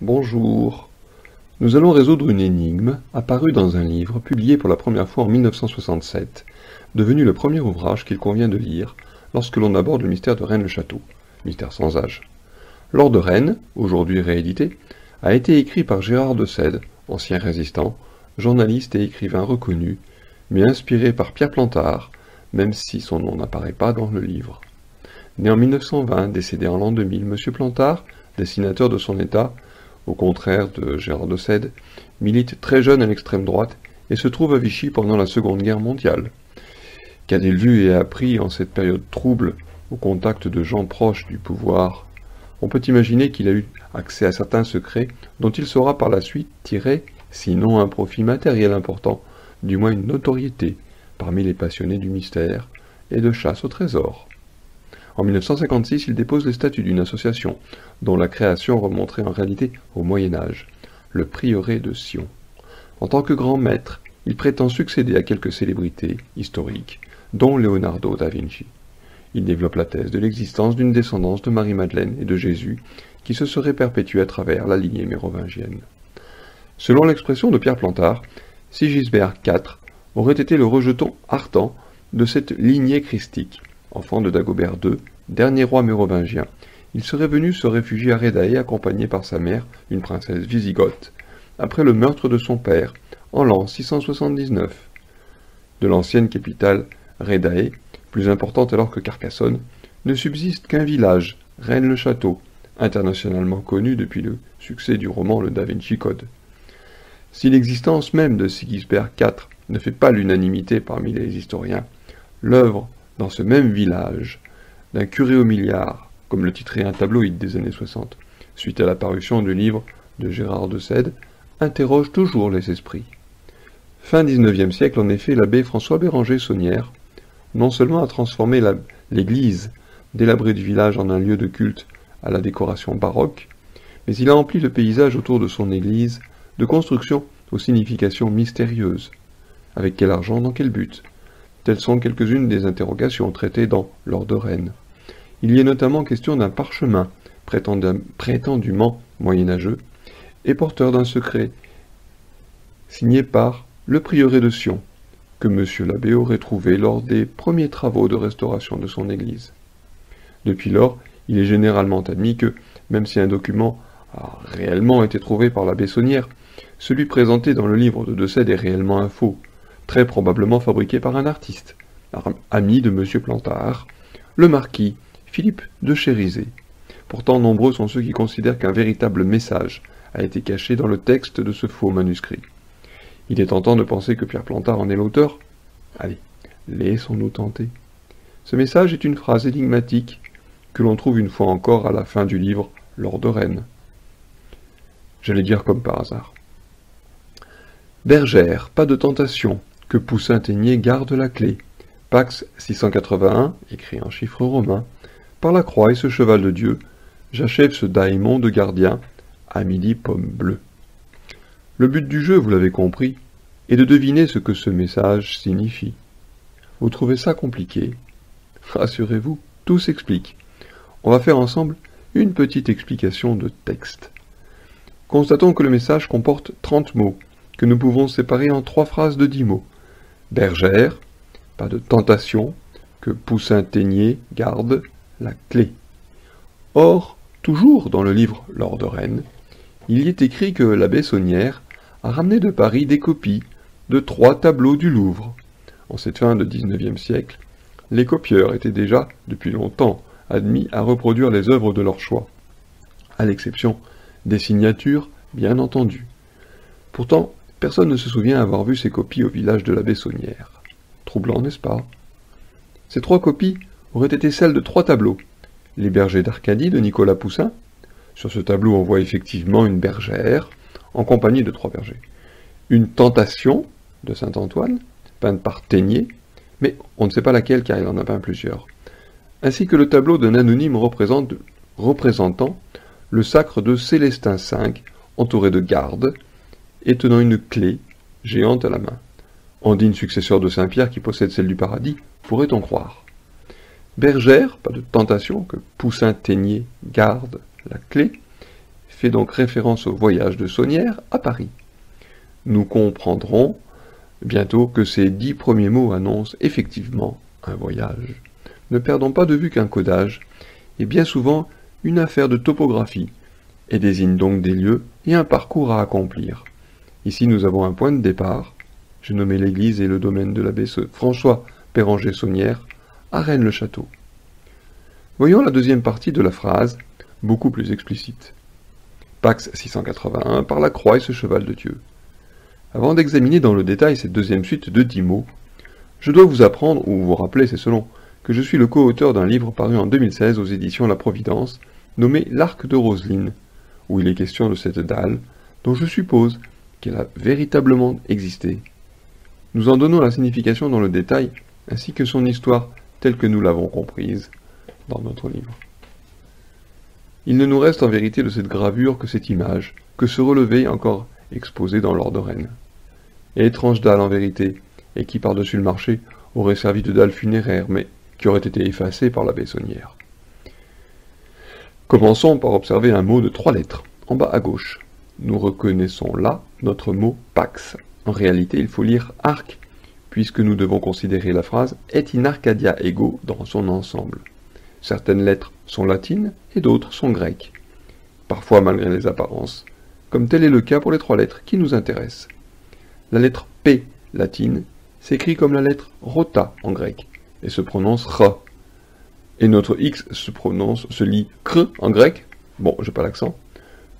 Bonjour. Nous allons résoudre une énigme apparue dans un livre publié pour la première fois en 1967, devenu le premier ouvrage qu'il convient de lire lorsque l'on aborde le mystère de Rennes-le-Château, mystère sans âge. L'Or de Rennes, aujourd'hui réédité, a été écrit par Gérard de Sède, ancien résistant, journaliste et écrivain reconnu, mais inspiré par Pierre Plantard, même si son nom n'apparaît pas dans le livre. Né en 1920, décédé en l'an 2000, M. Plantard, dessinateur de son état, au contraire de Gérard de Sède, milite très jeune à l'extrême droite et se trouve à Vichy pendant la Seconde Guerre mondiale. Qu'a-t-il vu et appris en cette période trouble, au contact de gens proches du pouvoir? On peut imaginer qu'il a eu accès à certains secrets dont il saura par la suite tirer, sinon un profit matériel important, du moins une notoriété parmi les passionnés du mystère et de chasse au trésor. En 1956, il dépose les statuts d'une association, dont la création remonterait en réalité au Moyen-Âge, le prieuré de Sion. En tant que grand maître, il prétend succéder à quelques célébrités historiques, dont Leonardo da Vinci. Il développe la thèse de l'existence d'une descendance de Marie-Madeleine et de Jésus qui se serait perpétuée à travers la lignée mérovingienne. Selon l'expression de Pierre Plantard, Sigisbert IV aurait été le rejeton ardent de cette lignée christique. Enfant de Dagobert II, dernier roi mérovingien, il serait venu se réfugier à Rhédaé accompagné par sa mère, une princesse wisigothe, après le meurtre de son père, en l'an 679. De l'ancienne capitale, Rhédaé, plus importante alors que Carcassonne, ne subsiste qu'un village, Rennes-le-Château, internationalement connu depuis le succès du roman Le Da Vinci Code. Si l'existence même de Sigisbert IV ne fait pas l'unanimité parmi les historiens, l'œuvre dans ce même village, d'un curé au milliard, comme le titrait un tabloïd des années 60, suite à la parution du livre de Gérard de Sède, interroge toujours les esprits. Fin XIXe siècle, en effet, l'abbé François Béranger Saunière, non seulement a transformé l'église délabrée du village en un lieu de culte à la décoration baroque, mais il a empli le paysage autour de son église de constructions aux significations mystérieuses. Avec quel argent, dans quel but? Telles sont quelques-unes des interrogations traitées dans l'Or de Rennes. Il y est notamment question d'un parchemin, prétendument moyenâgeux, et porteur d'un secret, signé par le prieuré de Sion, que M. l'abbé aurait trouvé lors des premiers travaux de restauration de son église. Depuis lors, il est généralement admis que, même si un document a réellement été trouvé par l'abbé Saunière, celui présenté dans le livre de Sède est réellement un faux, très probablement fabriqué par un artiste, ami de M. Plantard, le marquis Philippe de Chérisay. Pourtant, nombreux sont ceux qui considèrent qu'un véritable message a été caché dans le texte de ce faux manuscrit. Il est tentant de penser que Pierre Plantard en est l'auteur. Allez, laissons-nous tenter. Ce message est une phrase énigmatique que l'on trouve une fois encore à la fin du livre L'Or de Rennes. J'allais dire comme par hasard. Bergère, pas de tentation, que Poussin Ténier garde la clé. Pax 681, écrit en chiffres romains, par la croix et ce cheval de Dieu, j'achève ce daïmon de gardien, à midi pomme bleue. Le but du jeu, vous l'avez compris, est de deviner ce que ce message signifie. Vous trouvez ça compliqué? Rassurez-vous, tout s'explique. On va faire ensemble une petite explication de texte. Constatons que le message comporte 30 mots, que nous pouvons séparer en 3 phrases de 10 mots. Bergère, pas de tentation, que Poussin Ténier garde la clé. Or, toujours dans le livre L'Or de Rennes, il y est écrit que l'abbé Saunière a ramené de Paris des copies de 3 tableaux du Louvre. En cette fin de XIXe siècle, les copieurs étaient déjà, depuis longtemps, admis à reproduire les œuvres de leur choix, à l'exception des signatures, bien entendu. Pourtant, personne ne se souvient avoir vu ces copies au village de l'abbé Saunière. Troublant, n'est-ce pas? Ces 3 copies auraient été celles de 3 tableaux. Les bergers d'Arcadie de Nicolas Poussin. Sur ce tableau, on voit effectivement une bergère, en compagnie de 3 bergers. Une tentation de Saint-Antoine, peinte par Ténier, mais on ne sait pas laquelle car il en a peint plusieurs. Ainsi que le tableau d'un anonyme représentant le sacre de Célestin V, entouré de gardes, et tenant une clé géante à la main. En digne successeur de Saint-Pierre qui possède celle du paradis, pourrait-on croire. Bergère, pas de tentation, que Poussin Ténier garde la clé, fait donc référence au voyage de Saunière à Paris. Nous comprendrons bientôt que ces 10 premiers mots annoncent effectivement un voyage. Ne perdons pas de vue qu'un codage est bien souvent une affaire de topographie et désigne donc des lieux et un parcours à accomplir. Ici nous avons un point de départ, j'ai nommé l'église et le domaine de l'abbé François Péranger-Saunière à Rennes-le-Château. Voyons la deuxième partie de la phrase, beaucoup plus explicite. Pax 681, par la croix et ce cheval de Dieu. Avant d'examiner dans le détail cette deuxième suite de 10 mots, je dois vous apprendre, ou vous rappeler, c'est selon, que je suis le co-auteur d'un livre paru en 2016 aux éditions La Providence, nommé L'Arc de Roseline, où il est question de cette dalle, dont je suppose qu'elle a véritablement existé. Nous en donnons la signification dans le détail, ainsi que son histoire telle que nous l'avons comprise dans notre livre. Il ne nous reste en vérité de cette gravure que cette image, que ce relevé encore exposé dans l'or de Rennes. Et étrange dalle en vérité, et qui par-dessus le marché aurait servi de dalle funéraire, mais qui aurait été effacée par l'abbé Saunière. Commençons par observer un mot de 3 lettres, en bas à gauche. Nous reconnaissons là notre mot pax. En réalité, il faut lire arc, puisque nous devons considérer la phrase et in Arcadia ego dans son ensemble. Certaines lettres sont latines et d'autres sont grecques, parfois malgré les apparences, comme tel est le cas pour les 3 lettres qui nous intéressent. La lettre P latine s'écrit comme la lettre rota en grec et se prononce ra. Et notre X se lit cr en grec, bon, j'ai pas l'accent,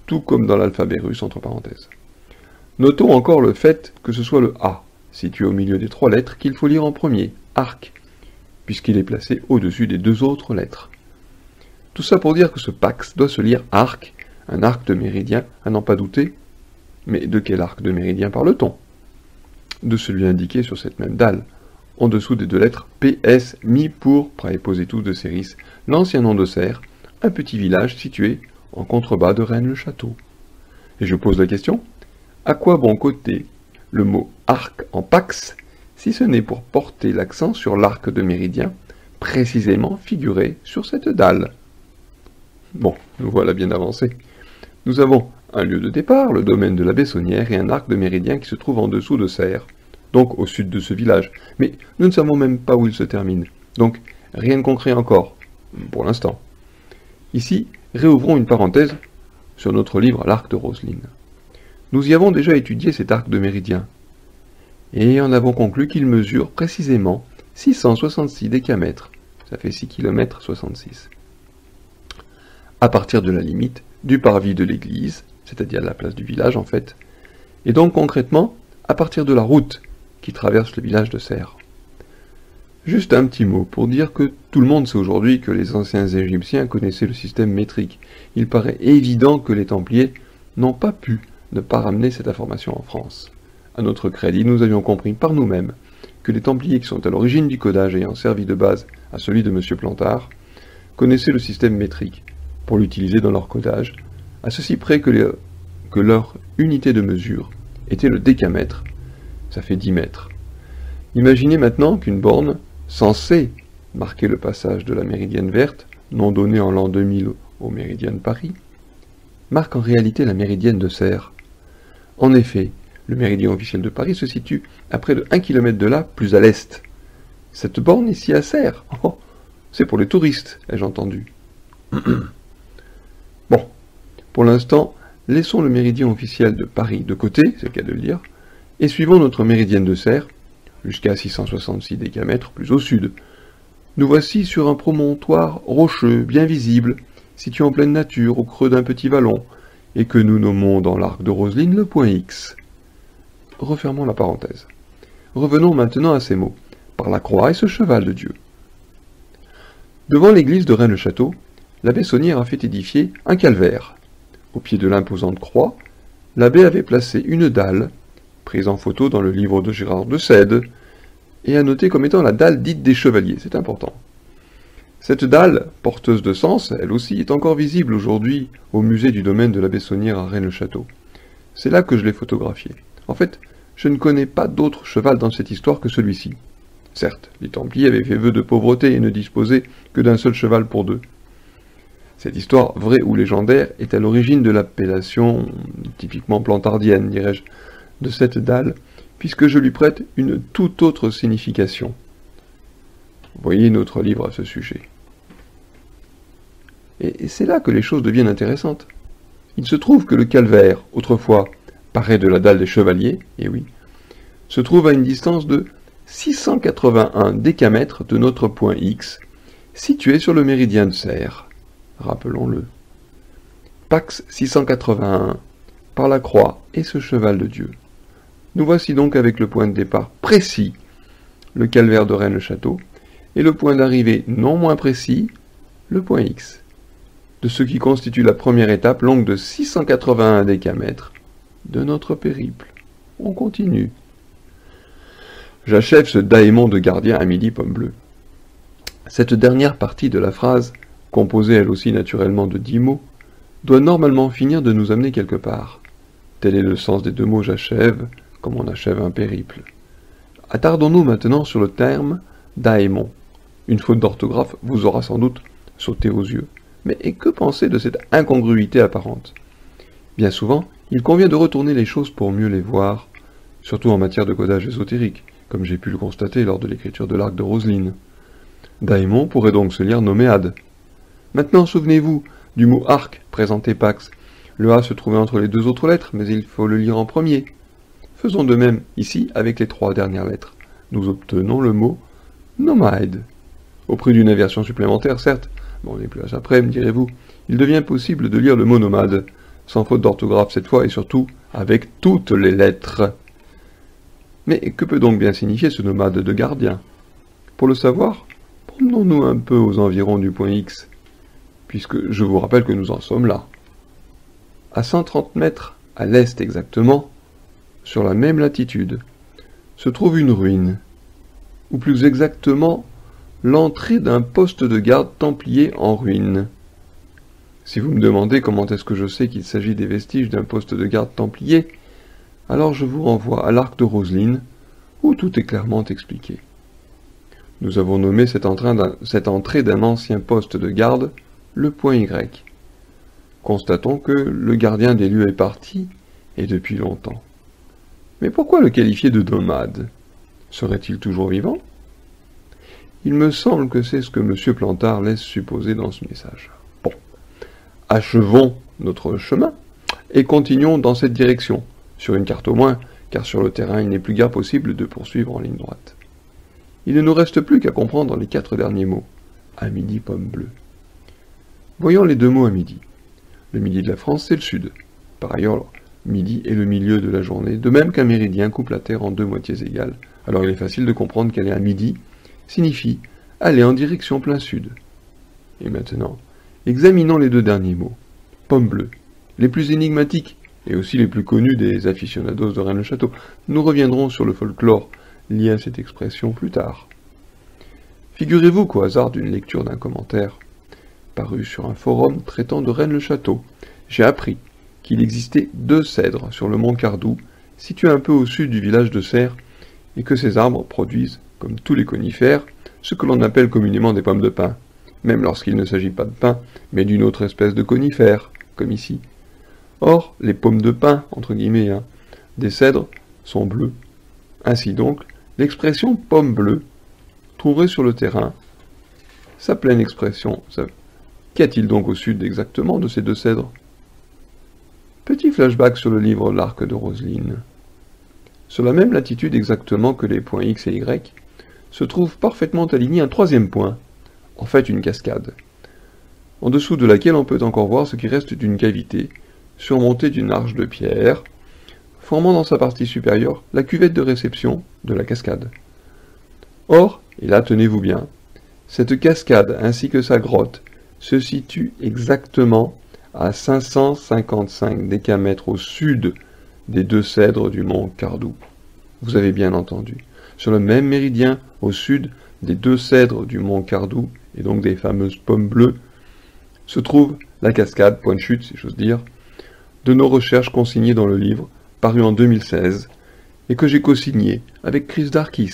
tout comme dans l'alphabet russe entre parenthèses. Notons encore le fait que ce soit le A, situé au milieu des 3 lettres, qu'il faut lire en premier, arc, puisqu'il est placé au-dessus des 2 autres lettres. Tout ça pour dire que ce pax doit se lire arc, un arc de méridien, à n'en pas douter. Mais de quel arc de méridien parle-t-on? De celui indiqué sur cette même dalle, en dessous des 2 lettres PS, mis pour Praepositus de Séris, l'ancien nom de Serres, un petit village situé en contrebas de Rennes-le-Château. Et je pose la question, à quoi bon coter le mot arc en pax, si ce n'est pour porter l'accent sur l'arc de méridien, précisément figuré sur cette dalle? Bon, nous voilà bien avancés. Nous avons un lieu de départ, le domaine de l'abbé Saunière, et un arc de méridien qui se trouve en dessous de Serres, donc au sud de ce village. Mais nous ne savons même pas où il se termine. Donc, rien de concret encore, pour l'instant. Ici, réouvrons une parenthèse sur notre livre L'Arc de Roseline. Nous y avons déjà étudié cet arc de méridien, et en avons conclu qu'il mesure précisément 666 décamètres, ça fait 6 km 66. À partir de la limite du parvis de l'église, c'est-à-dire la place du village en fait, et donc concrètement à partir de la route qui traverse le village de Serres. Juste un petit mot pour dire que tout le monde sait aujourd'hui que les anciens Égyptiens connaissaient le système métrique. Il paraît évident que les Templiers n'ont pas pu ne pas ramener cette information en France. À notre crédit, nous avions compris par nous-mêmes que les Templiers qui sont à l'origine du codage ayant servi de base à celui de M. Plantard connaissaient le système métrique pour l'utiliser dans leur codage, à ceci près que leur unité de mesure était le décamètre, ça fait 10 mètres. Imaginez maintenant qu'une borne censée marquer le passage de la méridienne verte, nom donné en l'an 2000 au méridien de Paris, marque en réalité la méridienne de Serres. En effet, le méridien officiel de Paris se situe à près de 1 km de là, plus à l'est. Cette borne ici à Serres, oh, c'est pour les touristes, ai-je entendu. Bon, pour l'instant, laissons le méridien officiel de Paris de côté, c'est le cas de le dire, et suivons notre méridienne de Serres, jusqu'à 666 décamètres plus au sud. Nous voici sur un promontoire rocheux, bien visible, situé en pleine nature, au creux d'un petit vallon, et que nous nommons dans l'arc de Roseline le point X. Refermons la parenthèse. Revenons maintenant à ces mots, par la croix et ce cheval de Dieu. Devant l'église de Rennes-le-Château, l'abbé Saunière a fait édifier un calvaire. Au pied de l'imposante croix, l'abbé avait placé une dalle, prise en photo dans le livre de Gérard de Sède, et a noté comme étant la dalle dite des chevaliers, c'est important. Cette dalle, porteuse de sens, elle aussi, est encore visible aujourd'hui au musée du domaine de l'abbé Saunière à Rennes-le-Château. C'est là que je l'ai photographié. En fait, je ne connais pas d'autre cheval dans cette histoire que celui-ci. Certes, les Templiers avaient fait vœu de pauvreté et ne disposaient que d'un seul cheval pour 2. Cette histoire, vraie ou légendaire, est à l'origine de l'appellation, typiquement plantardienne, dirais-je, de cette dalle, puisque je lui prête une toute autre signification. Voyez notre livre à ce sujet. Et c'est là que les choses deviennent intéressantes. Il se trouve que le calvaire, autrefois paré de la dalle des chevaliers, et oui, se trouve à une distance de 681 décamètres de notre point X, situé sur le méridien de Serres. Rappelons-le. Pax 681, par la croix et ce cheval de Dieu. Nous voici donc avec le point de départ précis, le calvaire de Rennes-le-Château, et le point d'arrivée non moins précis, le point X, de ce qui constitue la première étape longue de 681 décamètres de notre périple. On continue. J'achève ce daïmon de gardien à midi pomme bleue. Cette dernière partie de la phrase, composée elle aussi naturellement de 10 mots, doit normalement finir de nous amener quelque part. Tel est le sens des deux mots j'achève, comme on achève un périple. Attardons-nous maintenant sur le terme daïmon. Une faute d'orthographe vous aura sans doute sauté aux yeux. Mais que penser de cette incongruité apparente? Bien souvent, il convient de retourner les choses pour mieux les voir, surtout en matière de codage ésotérique, comme j'ai pu le constater lors de l'écriture de l'arc de Roselyne. Daïmon pourrait donc se lire noméade. Maintenant, souvenez-vous du mot arc présenté Pax. Le A se trouvait entre les deux autres lettres, mais il faut le lire en premier. Faisons de même ici avec les 3 dernières lettres. Nous obtenons le mot nomade. Au prix d'une inversion supplémentaire, certes, bon, les plages après, me direz-vous, il devient possible de lire le mot nomade, sans faute d'orthographe cette fois, et surtout avec toutes les lettres. Mais que peut donc bien signifier ce nomade de gardien? Pour le savoir, promenons-nous un peu aux environs du point X, puisque je vous rappelle que nous en sommes là. À 130 mètres, à l'est exactement, sur la même latitude, se trouve une ruine, ou plus exactement, l'entrée d'un poste de garde templier en ruine. Si vous me demandez comment est-ce que je sais qu'il s'agit des vestiges d'un poste de garde templier, alors je vous renvoie à l'arc de Roselyne, où tout est clairement expliqué. Nous avons nommé cette entrée d'un ancien poste de garde le point Y. Constatons que le gardien des lieux est parti, et depuis longtemps. Mais pourquoi le qualifier de nomade? Serait-il toujours vivant? Il me semble que c'est ce que M. Plantard laisse supposer dans ce message. Bon, achevons notre chemin, et continuons dans cette direction, sur une carte au moins, car sur le terrain il n'est plus guère possible de poursuivre en ligne droite. Il ne nous reste plus qu'à comprendre les 4 derniers mots. À midi, pomme bleue. Voyons les 2 mots à midi. Le midi de la France, c'est le sud. Par ailleurs, midi est le milieu de la journée, de même qu'un méridien coupe la Terre en 2 moitiés égales. Alors il est facile de comprendre qu'aller à midi signifie aller en direction plein sud. Et maintenant, examinons les 2 derniers mots. Pomme bleue, les plus énigmatiques et aussi les plus connus des aficionados de Rennes-le-Château. Nous reviendrons sur le folklore lié à cette expression plus tard. Figurez-vous qu'au hasard d'une lecture d'un commentaire paru sur un forum traitant de Rennes-le-Château, j'ai appris qu'il existait 2 cèdres sur le mont Cardou, situé un peu au sud du village de Serres, et que ces arbres produisent, comme tous les conifères, ce que l'on appelle communément des pommes de pin, même lorsqu'il ne s'agit pas de pin, mais d'une autre espèce de conifère, comme ici. Or, les pommes de pin, entre guillemets, des cèdres, sont bleues. Ainsi donc, l'expression « pomme bleue » trouverait sur le terrain sa pleine expression. Qu'y a-t-il donc au sud exactement de ces 2 cèdres? Petit flashback sur le livre L'Arc de Roselyne. Sur la même latitude exactement que les points X et Y, se trouve parfaitement aligné un 3e point, en fait une cascade, en dessous de laquelle on peut encore voir ce qui reste d'une cavité, surmontée d'une arche de pierre, formant dans sa partie supérieure la cuvette de réception de la cascade. Or, et là tenez-vous bien, cette cascade ainsi que sa grotte se situent exactement à 555 décamètres au sud des 2 cèdres du mont Cardou. Vous avez bien entendu. Sur le même méridien, au sud des 2 cèdres du mont Cardou, et donc des fameuses pommes bleues, se trouve la cascade, point de chute si j'ose dire, de nos recherches consignées dans le livre, paru en 2016, et que j'ai co-signé avec Chris Darkis.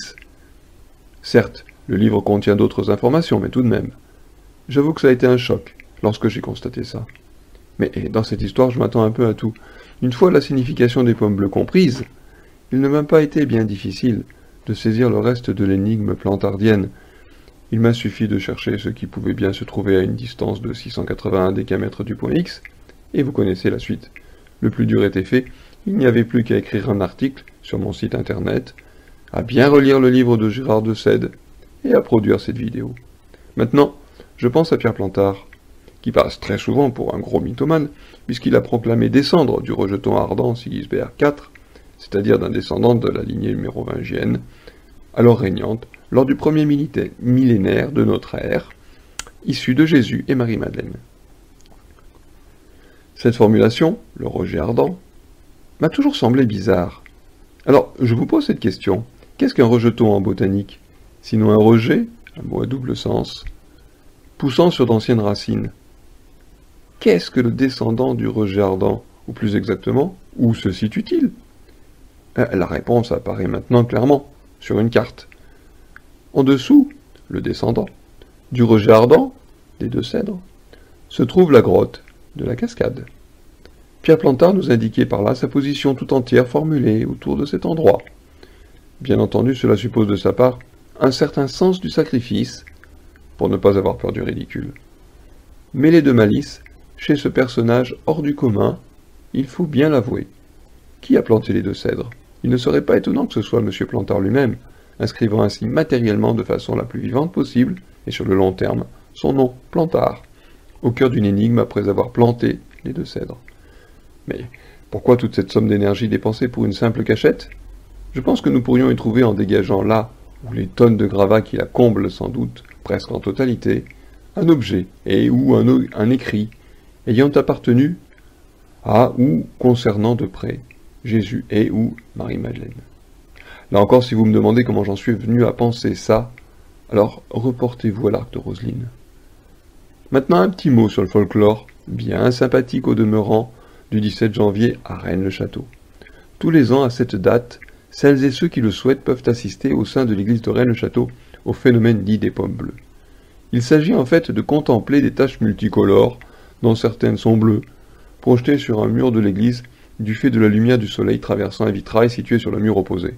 Certes, le livre contient d'autres informations, mais tout de même. J'avoue que ça a été un choc, lorsque j'ai constaté ça. Mais dans cette histoire, je m'attends un peu à tout. Une fois la signification des pommes bleues comprise, il ne m'a pas été bien difficile de saisir le reste de l'énigme plantardienne. Il m'a suffi de chercher ce qui pouvait bien se trouver à une distance de 681 décamètres du point X, et vous connaissez la suite. Le plus dur était fait, il n'y avait plus qu'à écrire un article sur mon site internet, à bien relire le livre de Gérard de Sède, et à produire cette vidéo. Maintenant, je pense à Pierre Plantard, qui passe très souvent pour un gros mythomane, puisqu'il a proclamé descendre du rejeton ardent Sigisbert IV, c'est-à-dire d'un descendant de la lignée mérovingienne, alors régnante, lors du premier millénaire de notre ère, issu de Jésus et Marie-Madeleine. Cette formulation, le rejet ardent, m'a toujours semblé bizarre. Alors, je vous pose cette question. Qu'est-ce qu'un rejeton en botanique? Sinon un rejet, un mot à double sens, poussant sur d'anciennes racines. Qu'est-ce que le descendant du rejet ardent? Ou plus exactement, où se situe-t-il? La réponse apparaît maintenant clairement, sur une carte. En dessous, le descendant, du rejet ardent, des deux cèdres, se trouve la grotte de la cascade. Pierre Plantard nous indiquait par là sa position tout entière formulée autour de cet endroit. Bien entendu, cela suppose de sa part un certain sens du sacrifice, pour ne pas avoir peur du ridicule. Mêlé de malice, chez ce personnage hors du commun, il faut bien l'avouer. Qui a planté les deux cèdres? Il ne serait pas étonnant que ce soit M. Plantard lui-même, inscrivant ainsi matériellement de façon la plus vivante possible, et sur le long terme, son nom, Plantard, au cœur d'une énigme après avoir planté les deux cèdres. Mais pourquoi toute cette somme d'énergie dépensée pour une simple cachette? Je pense que nous pourrions y trouver en dégageant là, où les tonnes de gravats qui la comblent sans doute, presque en totalité, un objet, et ou un écrit, ayant appartenu à ou concernant de près Jésus et ou Marie-Madeleine. Là encore, si vous me demandez comment j'en suis venu à penser ça, alors reportez-vous à l'arc de Roseline. Maintenant un petit mot sur le folklore, bien sympathique au demeurant, du 17 janvier à Rennes-le-Château. Tous les ans, à cette date, celles et ceux qui le souhaitent peuvent assister au sein de l'église de Rennes-le-Château au phénomène dit des pommes bleues. Il s'agit en fait de contempler des taches multicolores, dont certaines sont bleues, projetées sur un mur de l'église du fait de la lumière du soleil traversant un vitrail situé sur le mur opposé.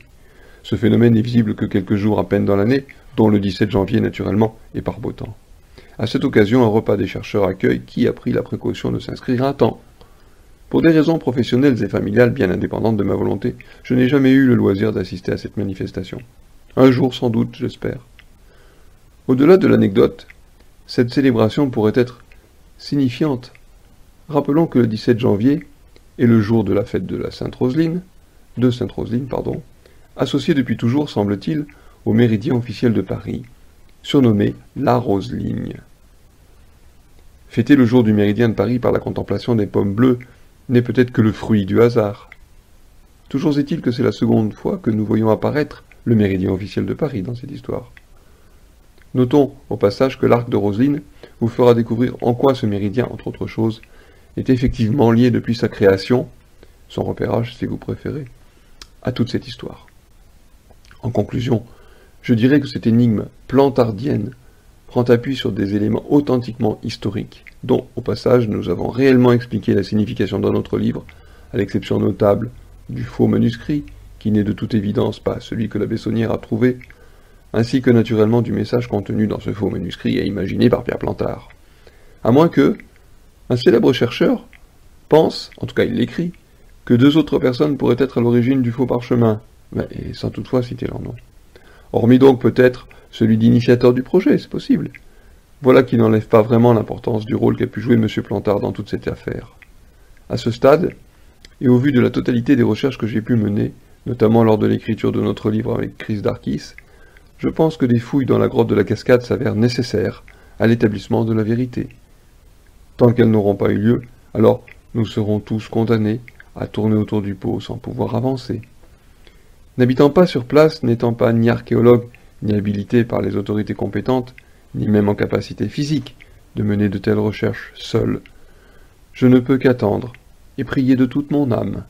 Ce phénomène n'est visible que quelques jours à peine dans l'année, dont le 17 janvier naturellement, et par beau temps. À cette occasion, un repas des chercheurs accueille qui a pris la précaution de s'inscrire à temps. Pour des raisons professionnelles et familiales bien indépendantes de ma volonté, je n'ai jamais eu le loisir d'assister à cette manifestation. Un jour sans doute, j'espère. Au-delà de l'anecdote, cette célébration pourrait être signifiante. Rappelons que le 17 janvier est le jour de la fête de Sainte-Roseline, associé depuis toujours, semble-t-il, au méridien officiel de Paris, surnommé la Roseligne. Fêter le jour du méridien de Paris par la contemplation des pommes bleues n'est peut-être que le fruit du hasard. Toujours est-il que c'est la seconde fois que nous voyons apparaître le méridien officiel de Paris dans cette histoire. Notons au passage que l'arc de Roseline vous fera découvrir en quoi ce méridien, entre autres choses, est effectivement lié depuis sa création, son repérage si vous préférez, à toute cette histoire. En conclusion, je dirais que cette énigme plantardienne prend appui sur des éléments authentiquement historiques, dont, au passage, nous avons réellement expliqué la signification dans notre livre, à l'exception notable du faux manuscrit, qui n'est de toute évidence pas celui que la Bessonnière a trouvé, ainsi que naturellement du message contenu dans ce faux manuscrit et imaginé par Pierre Plantard. À moins que un célèbre chercheur pense, en tout cas il l'écrit, que deux autres personnes pourraient être à l'origine du faux parchemin, et sans toutefois citer leur nom. Hormis donc peut-être celui d'initiateur du projet, c'est possible. Voilà qui n'enlève pas vraiment l'importance du rôle qu'a pu jouer M. Plantard dans toute cette affaire. À ce stade, et au vu de la totalité des recherches que j'ai pu mener, notamment lors de l'écriture de notre livre avec Chris Darkis, je pense que des fouilles dans la grotte de la Cascade s'avèrent nécessaires à l'établissement de la vérité. Tant qu'elles n'auront pas eu lieu, alors nous serons tous condamnés à tourner autour du pot sans pouvoir avancer. N'habitant pas sur place, n'étant pas ni archéologue, ni habilité par les autorités compétentes, ni même en capacité physique de mener de telles recherches seul, je ne peux qu'attendre et prier de toute mon âme